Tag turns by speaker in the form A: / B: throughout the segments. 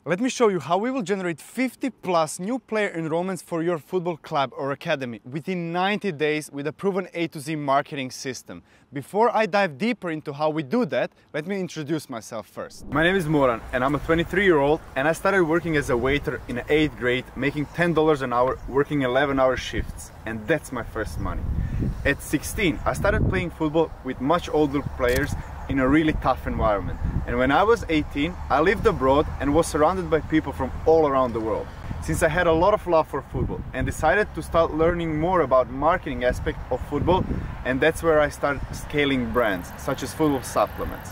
A: Let me show you how we will generate 50 plus new player enrollments for your football club or academy within 90 days with a proven A to Z marketing system. Before I dive deeper into how we do that, let me introduce myself first. My name is Moran and I'm a 23-year-old and I started working as a waiter in 8th grade, making $10 an hour, working 11-hour shifts. And that's my first money. At 16, I started playing football with much older players in a really tough environment. And when I was 18, I lived abroad and was surrounded by people from all around the world. Since I had a lot of love for football and decided to start learning more about marketing aspect of football, and that's where I started scaling brands such as football supplements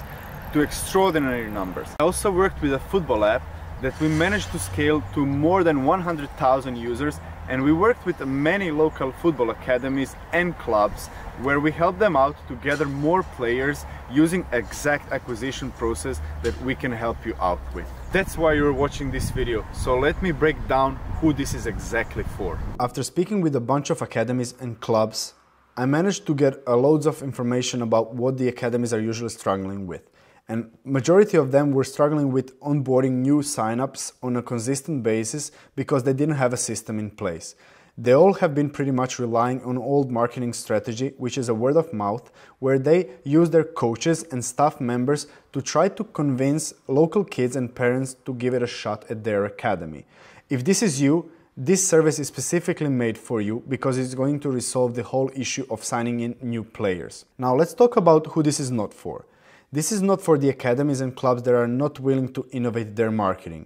A: to extraordinary numbers. I also worked with a football app that we managed to scale to more than 100,000 users, and we worked with many local football academies and clubs where we help them out to gather more players using exact acquisition process that we can help you out with. That's why you're watching this video, so let me break down who this is exactly for.
B: After speaking with a bunch of academies and clubs, I managed to get loads of information about what the academies are usually struggling with. And majority of them were struggling with onboarding new signups on a consistent basis because they didn't have a system in place. They all have been pretty much relying on old marketing strategy, which is a word of mouth, where they use their coaches and staff members to try to convince local kids and parents to give it a shot at their academy. If this is you, this service is specifically made for you because it's going to resolve the whole issue of signing in new players. Now let's talk about who this is not for. This is not for the academies and clubs that are not willing to innovate their marketing.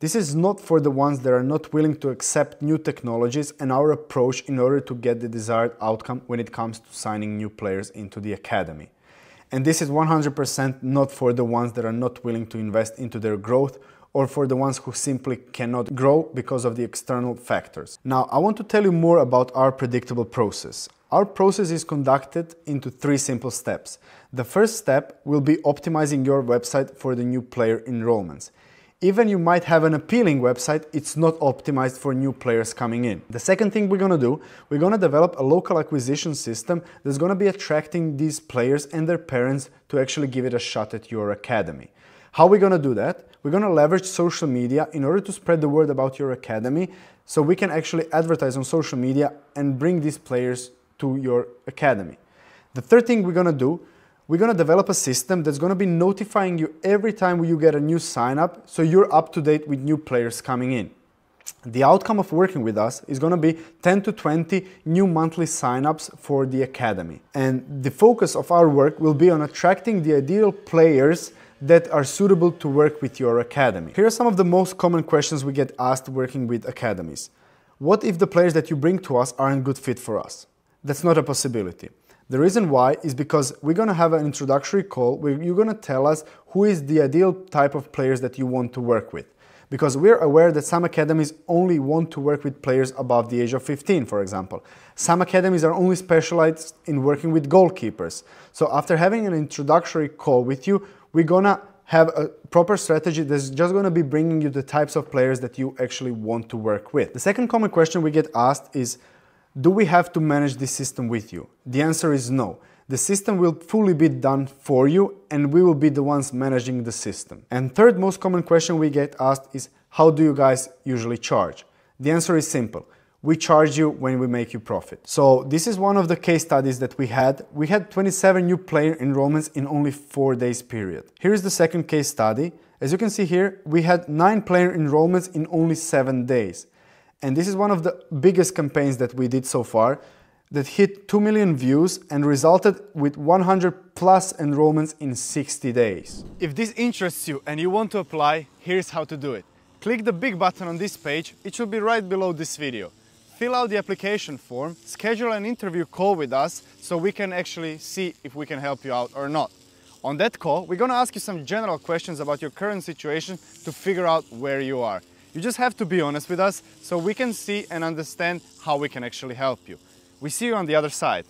B: This is not for the ones that are not willing to accept new technologies and our approach in order to get the desired outcome when it comes to signing new players into the academy. And this is 100% not for the ones that are not willing to invest into their growth or for the ones who simply cannot grow because of the external factors. Now, I want to tell you more about our predictable process. Our process is conducted into 3 simple steps. The first step will be optimizing your website for the new player enrollments. Even you might have an appealing website, it's not optimized for new players coming in. The second thing we're gonna do, we're gonna develop a local acquisition system that's gonna be attracting these players and their parents to actually give it a shot at your academy. How are we gonna do that? We're gonna leverage social media in order to spread the word about your academy so we can actually advertise on social media and bring these players to your academy. The third thing we're gonna do, we're gonna develop a system that's gonna be notifying you every time you get a new sign up so you're up to date with new players coming in. The outcome of working with us is gonna be 10 to 20 new monthly signups for the academy. And the focus of our work will be on attracting the ideal players that are suitable to work with your academy. Here are some of the most common questions we get asked working with academies. What if the players that you bring to us aren't a good fit for us? That's not a possibility. The reason why is because we're going to have an introductory call where you're going to tell us who is the ideal type of players that you want to work with. Because we're aware that some academies only want to work with players above the age of 15, for example. Some academies are only specialized in working with goalkeepers. So after having an introductory call with you, we're going to have a proper strategy that's just going to be bringing you the types of players that you actually want to work with. The second common question we get asked is, do we have to manage this system with you? The answer is no. The system will fully be done for you and we will be the ones managing the system. And third most common question we get asked is, how do you guys usually charge? The answer is simple. We charge you when we make you profit. So this is one of the case studies that we had. We had 27 new player enrollments in only 4 days period. Here is the second case study. As you can see here, we had 9 player enrollments in only 7 days. And this is one of the biggest campaigns that we did so far that hit 2 million views and resulted with 100 plus enrollments in 60 days.
A: If this interests you and you want to apply, here's how to do it. Click the big button on this page, it should be right below this video. Fill out the application form, schedule an interview call with us so we can actually see if we can help you out or not. On that call, we're gonna ask you some general questions about your current situation to figure out where you are. You just have to be honest with us so we can see and understand how we can actually help you. We see you on the other side.